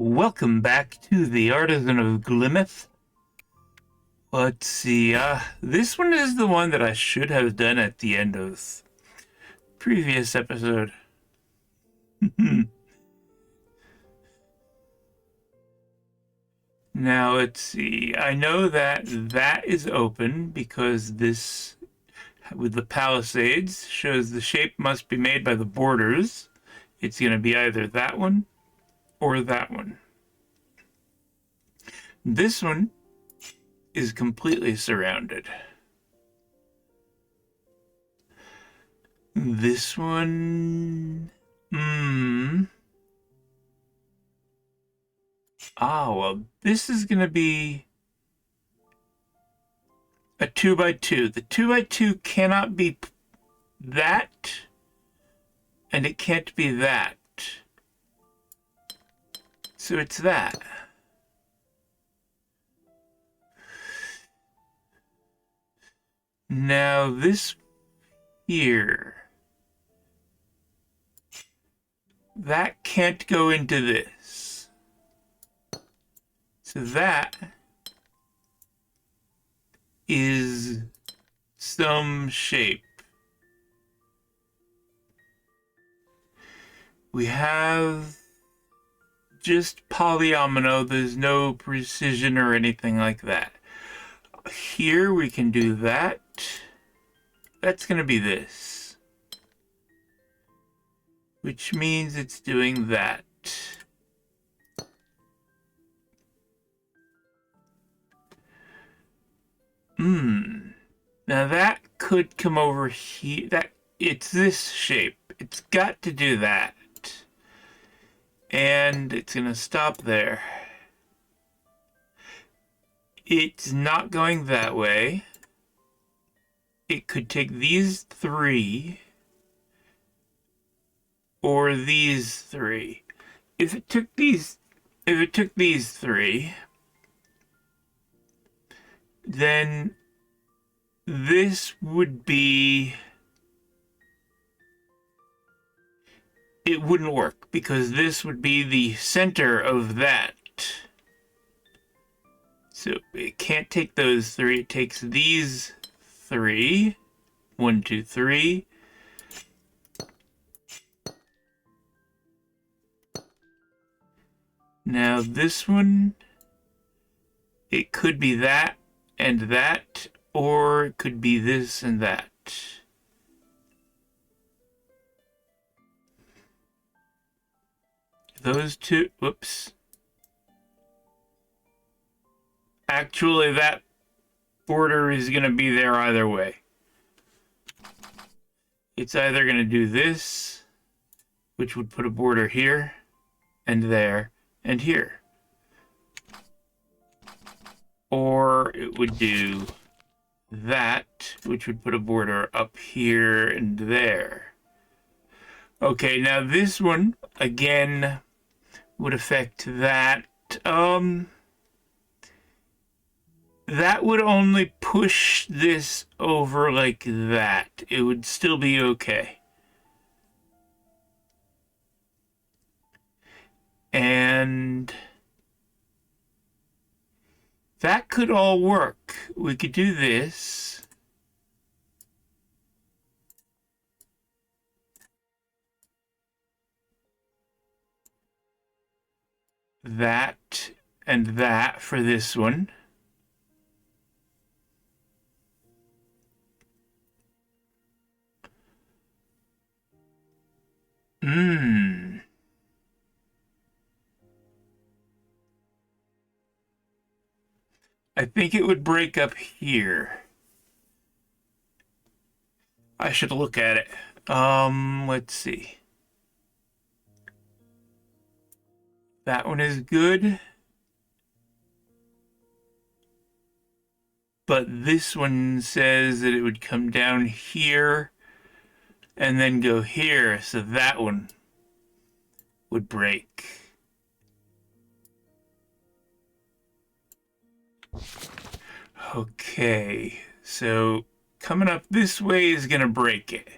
Welcome back to the Artisan of Glimmith. Let's see, this one is the one that I should have done at the end of previous episode. Now, let's see. I know that that is open because this, with the palisades, shows the shape must be made by the borders. It's going to be either that one or that one. This one is completely surrounded. This one... well, this is going to be a 2x2. The 2x2 cannot be that, and it can't be that. So it's that. Now this here, that can't go into this. So that is some shape. We have just polyomino. There's no precision or anything like that. Here we can do that. That's going to be this, which means it's doing that. Now that could come over here. It's this shape. It's got to do that. And it's going to stop there. It's not going that way. It could take these three or these three. If it took these three, then this would be, it wouldn't work because this would be the center of that. So it can't take those three. It takes these three. 1, 2, 3. Now this one, it could be that and that, or it could be this and that. Those two, whoops. Actually, that border is going to be there either way. It's either going to do this, which would put a border here, and there, and here. Or it would do that, which would put a border up here and there. Okay, now this one, again, would affect that. That would only push this over like that. It would still be okay. And that could all work. We could do this. That and that for this one. I think it would break up here. I should look at it. Let's see. That one is good. But this one says that it would come down here and then go here, so that one would break. Okay, so coming up this way is going to break it.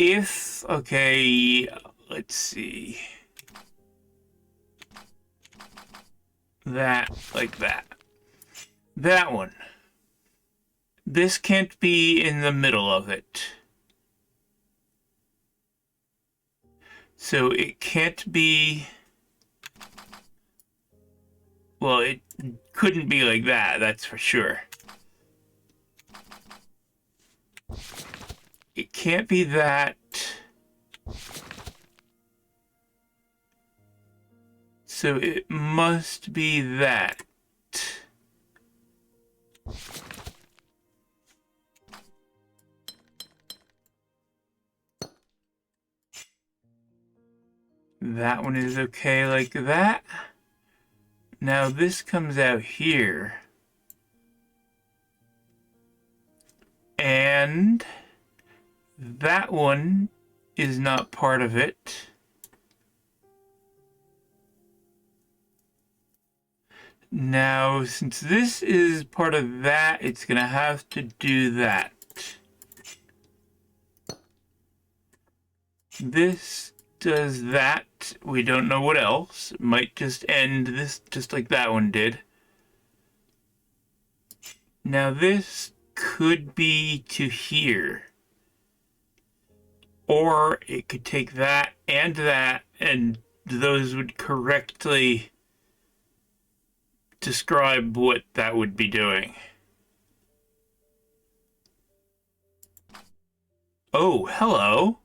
Okay, let's see. That, like that. That one. This can't be in the middle of it. So it can't be... Well, it couldn't be like that, that's for sure. It can't be that. So it must be that. That one is okay like that. Now this comes out here. And that one is not part of it. Now, since this is part of that, it's going to have to do that. This does that. We don't know what else. It might just end this just like that one did. Now this could be to here. Or it could take that, and those would correctly describe what that would be doing. Oh, hello.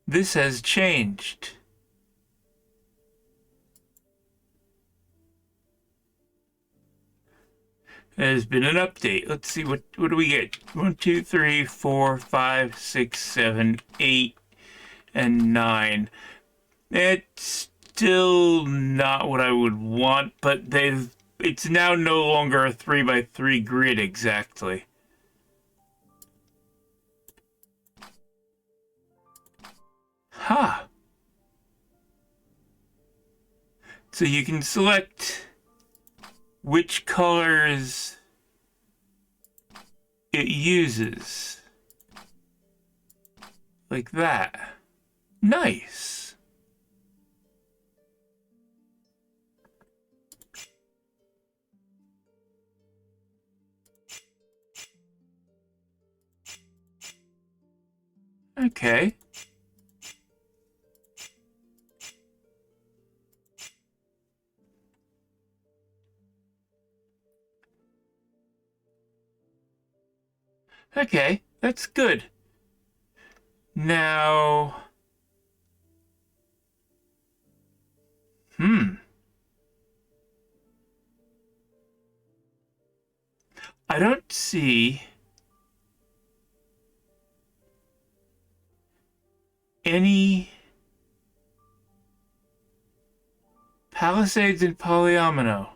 This has changed. There's been an update. Let's see, what do we get? 1, 2, 3, 4, 5, 6, 7, 8, and 9. It's still not what I would want, but it's now no longer a 3x3 grid exactly. Huh. So you can select which colors it uses. Like that. Nice. Okay. Okay, that's good. Now... I don't see any Palisades in Polyomino.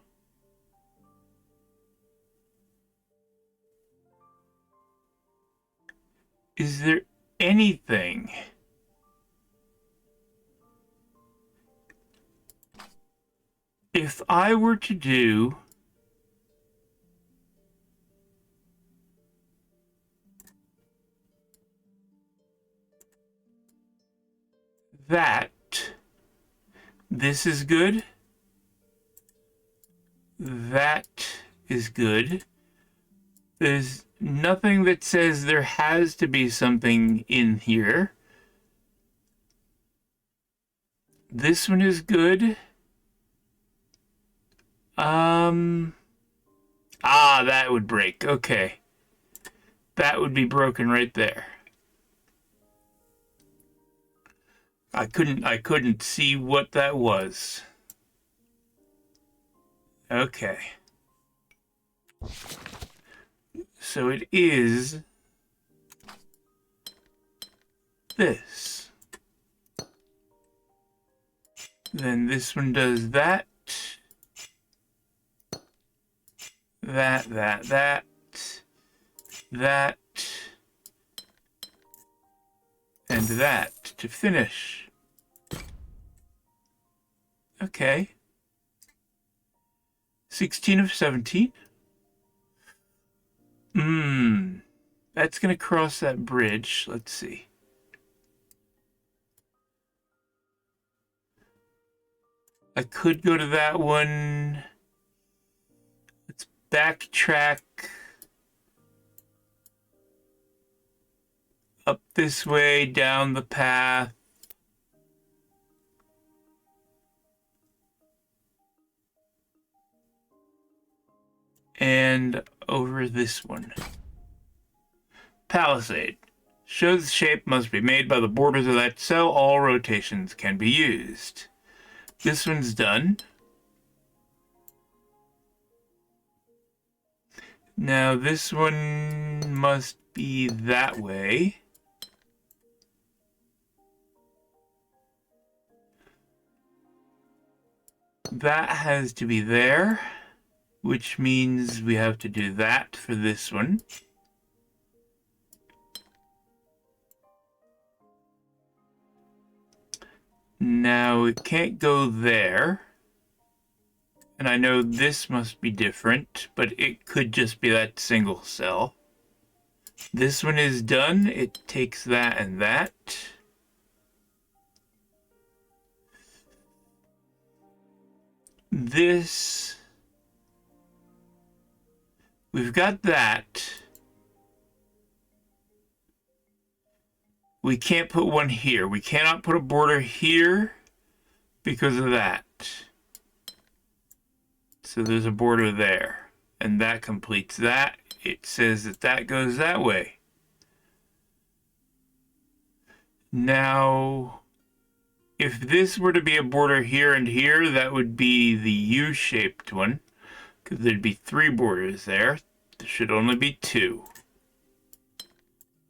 Is there anything? If I were to do that, this is good. That is good. There's nothing that says there has to be something in here. This one is good. That would break. Okay. That would be broken right there. I couldn't see what that was. Okay. So it is this. Then this one does that. That, and that to finish. Okay. 16 of 17. That's going to cross that bridge. Let's see. I could go to that one. Let's backtrack up this way, down the path. And over this one. Palisade. Shows the shape must be made by the borders of that cell. All rotations can be used. This one's done. Now this one must be that way. That has to be there, which means we have to do that for this one. Now it can't go there. And I know this must be different, but it could just be that single cell. This one is done. It takes that and that. This, we've got that. We can't put one here. We cannot put a border here because of that. So there's a border there, and that completes that. It says that that goes that way. Now, if this were to be a border here and here, that would be the U-shaped one, because there'd be 3 borders there. There should only be 2.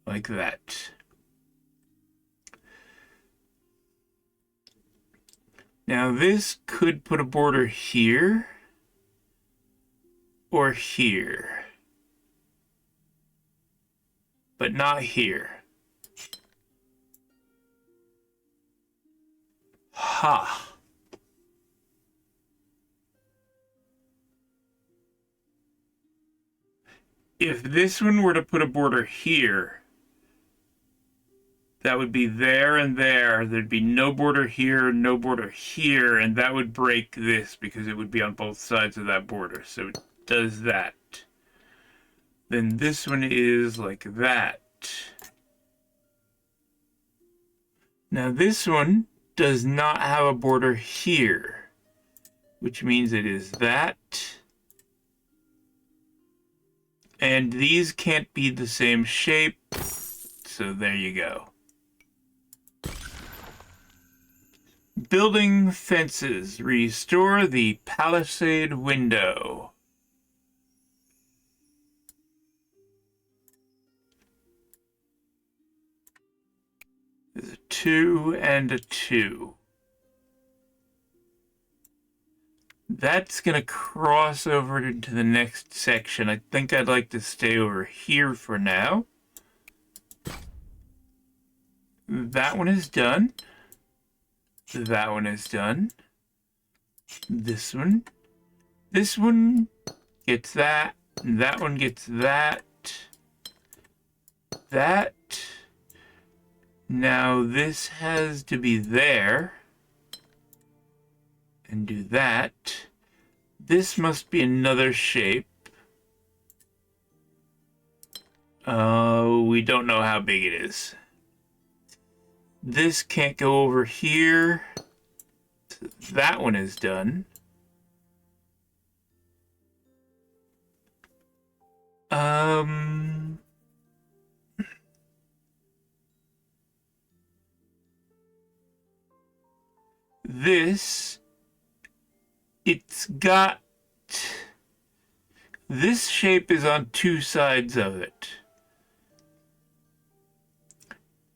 Like that. Now this could put a border here or here, but not here. Ha! If this one were to put a border here, that would be there and there. There'd be no border here, no border here, and that would break this because it would be on both sides of that border. So it does that. Then this one is like that. Now this one does not have a border here, which means it is that. And these can't be the same shape, so there you go. Building fences. Restore the palisade window. There's a 2 and a 2. That's going to cross over into the next section. I think I'd like to stay over here for now. That one is done. That one is done. This one. This one gets that. And that one gets that. That. Now this has to be there. And do that. This must be another shape. We don't know how big it is. This can't go over here. That one is done. This, it's got, this shape is on 2 sides of it.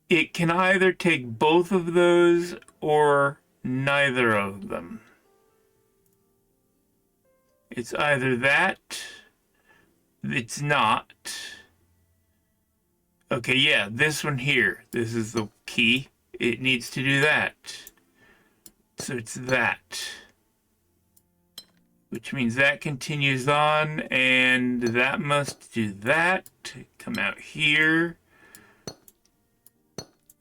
It can either take both of those or neither of them. It's either that, it's not. Okay, yeah, this one here, this is the key. It needs to do that. So it's that. which means that continues on, and that must do that. Come out here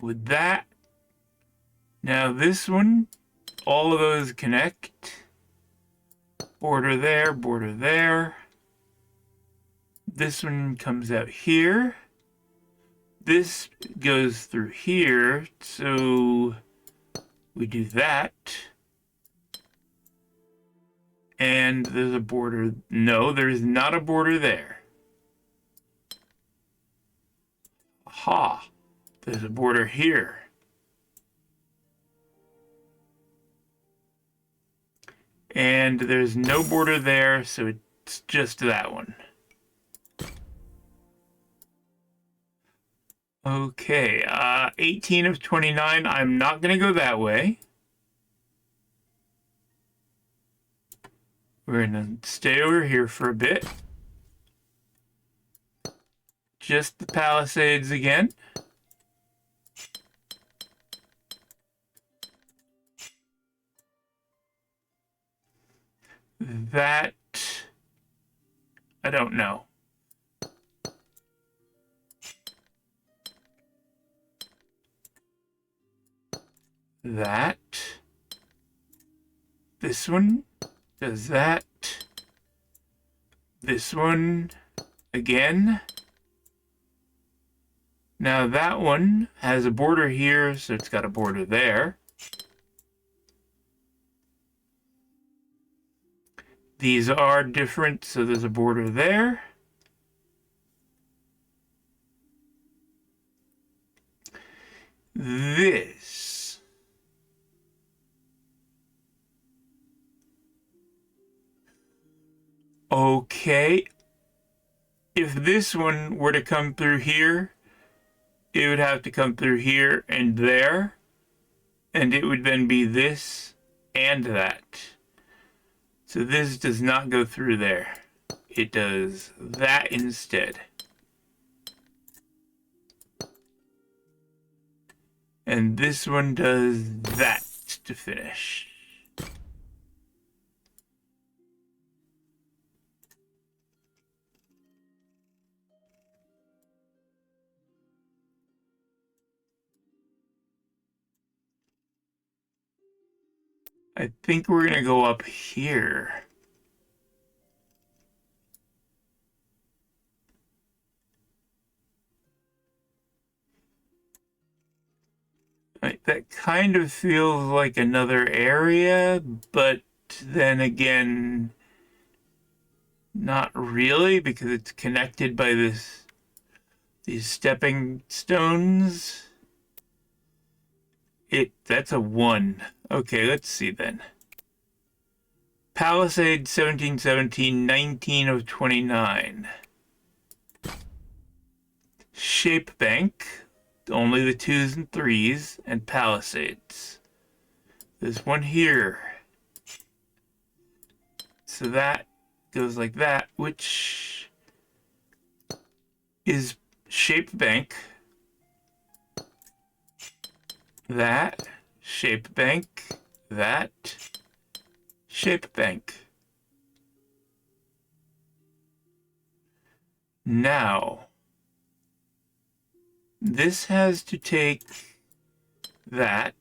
with that. Now this one, all of those connect. Border there, border there. This one comes out here. This goes through here, so we do that. And there's a border. No, there's not a border there. Aha, there's a border here. And there's no border there, so it's just that one. Okay, 18 of 29. I'm not going to go that way. We're going to stay over here for a bit. Just the Palisades again. That, I don't know. That. This one does that. This one again. Now that one has a border here, so it's got a border there. These are different, so there's a border there. This. Okay. If this one were to come through here, it would have to come through here and there, and it would then be this and that. So this does not go through there. It does that instead. And this one does that to finish. I think we're going to go up here. That kind of feels like another area, but then again, not really, because it's connected by these stepping stones. That's a 1. Okay, let's see then. Palisade 1717, 19 of 29. Shape Bank, only the 2s and 3s, and Palisades. There's one here. So that goes like that, which is Shape Bank. That, Shape Bank, that, Shape Bank. Now, this has to take that,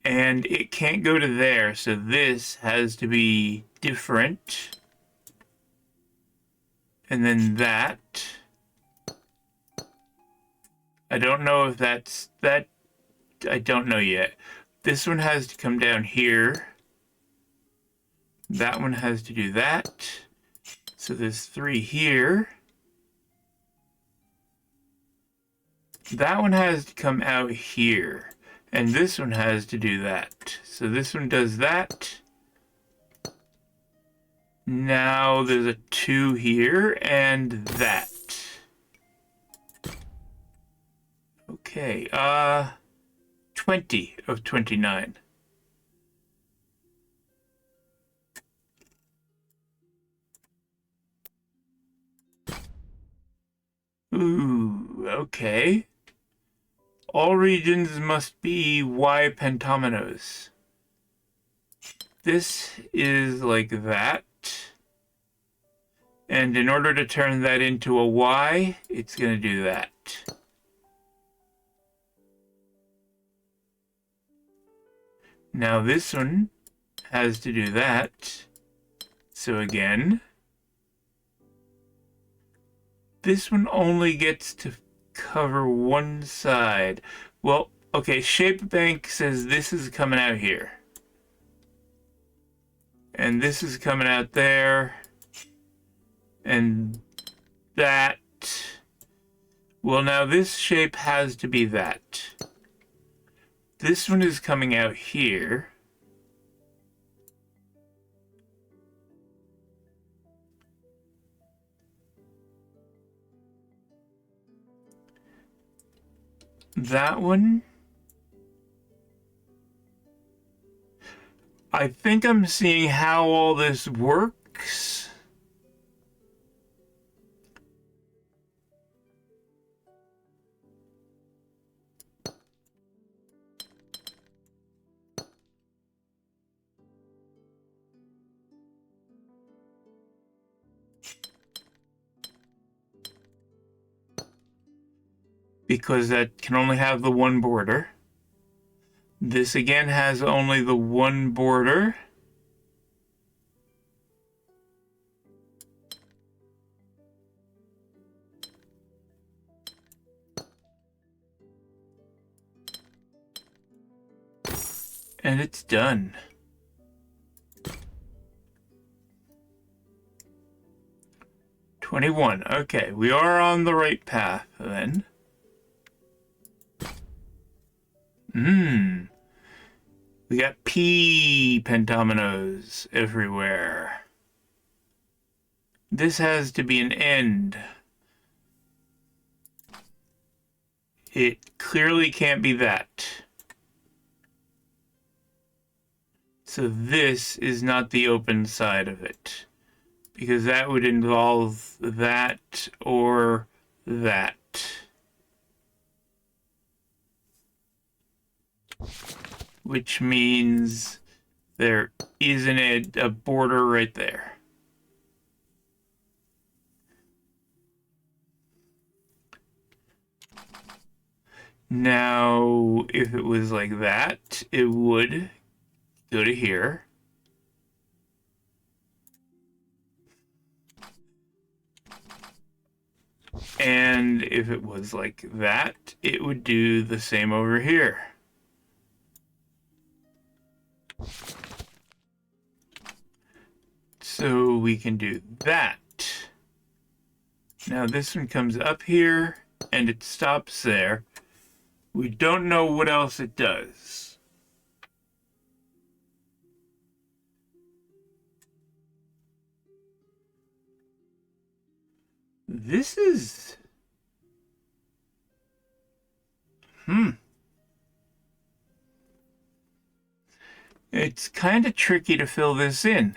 and it can't go to there, so this has to be different. And then that. I don't know if that's that. I don't know yet. This one has to come down here. That one has to do that. So there's 3 here. That one has to come out here. And this one has to do that. So this one does that. Now there's a 2 here and that. Okay, 20 of 29. Ooh, okay. All regions must be Y pentominoes. this is like that. And in order to turn that into a Y, it's going to do that. Now this one has to do that. So again, this one only gets to cover one side. Well, okay, Shape Bank says this is coming out here. And this is coming out there. And that. Well, now this shape has to be that. This one is coming out here. That one. I think I'm seeing how all this works. Because that can only have the one border. This again has only the one border. And it's done. $21. Okay, we are on the right path then. We got P pentominoes everywhere. This has to be an end. It clearly can't be that. So this is not the open side of it, because that would involve that or that. Which means there isn't a border right there. Now, if it was like that, it would go to here. And if it was like that, it would do the same over here. So we can do that. Now this one comes up here and it stops there. We don't know what else it does. This is... It's kind of tricky to fill this in.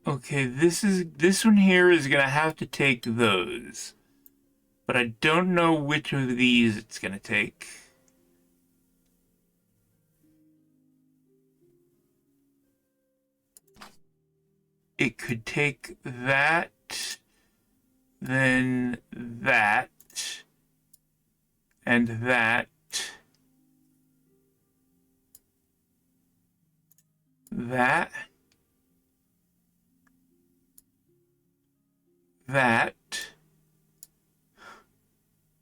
Okay, this one here is going to have to take those. But I don't know which of these it's going to take. It could take that, then that, and that, that, that,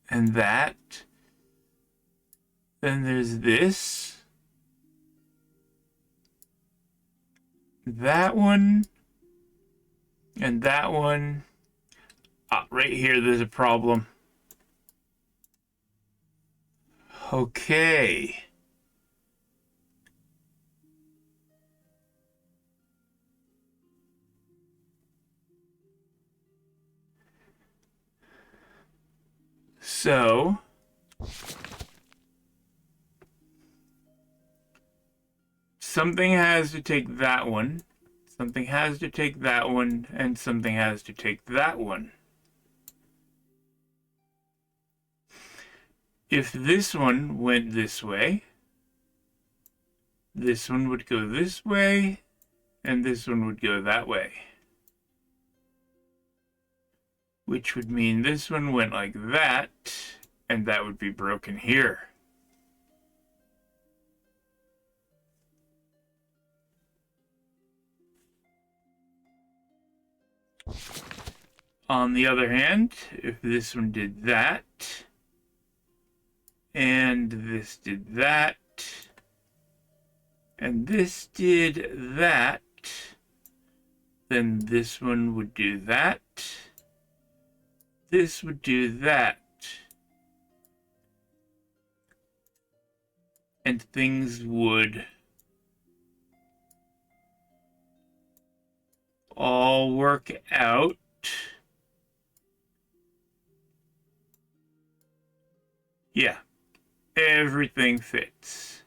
and that. Then there's this, that one, and that one. Ah, right here, there's a problem. Okay. So, something has to take that one, something has to take that one, and something has to take that one. if this one went this way, this one would go this way, and this one would go that way. Which would mean this one went like that, and that would be broken here. On the other hand, if this one did that, and this did that, and this did that, then this one would do that, this would do that, and things would all work out. Yeah, everything fits.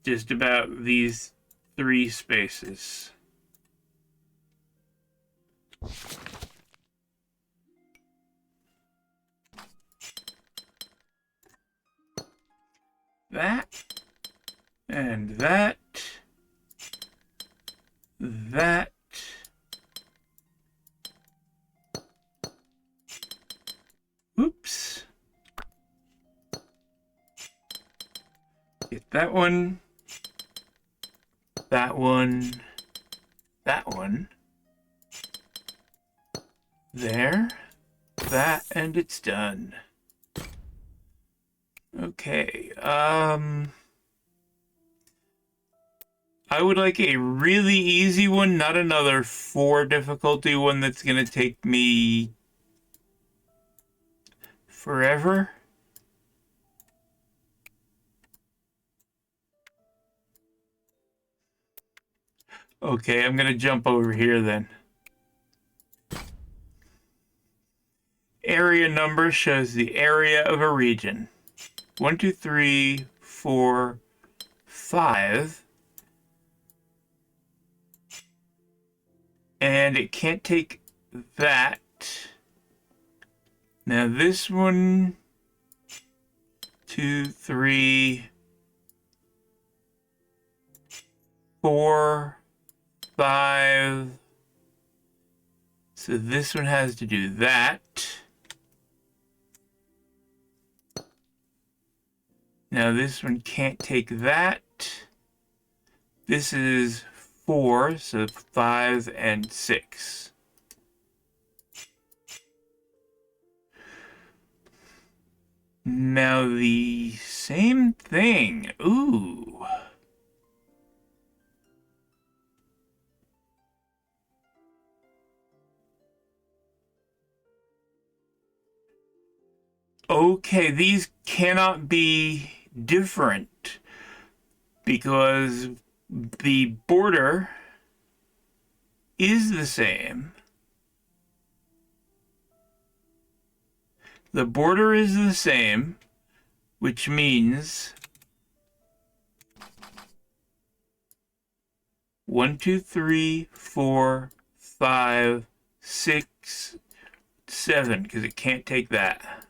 Just about these 3 spaces. That, and that, that, oops, get that one, that one, that one, there, that, and it's done. Okay, I would like a really easy one, not another 4 difficulty one that's gonna take me forever. Okay, I'm gonna jump over here then. Area number shows the area of a region. 1, 2, 3, 4, 5. And it can't take that. Now this one, 2, 3, 4, 5. So this one has to do that. Now this one can't take that. This is 4, so 5 and 6. Now the same thing. Ooh. Okay, these cannot be different because the border is the same. The border is the same, which means 1, 2, 3, 4, 5, 6, 7, because it can't take that.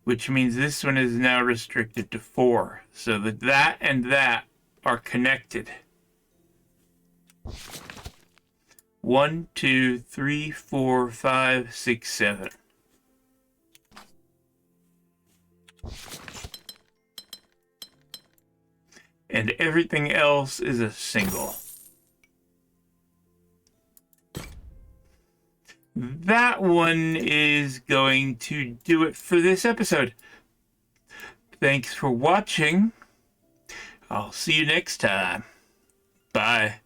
Which means this one is now restricted to 4. So that and that are connected. 1, 2, 3, 4, 5, 6, 7. And everything else is a single. That one is going to do it for this episode. Thanks for watching. I'll see you next time. Bye.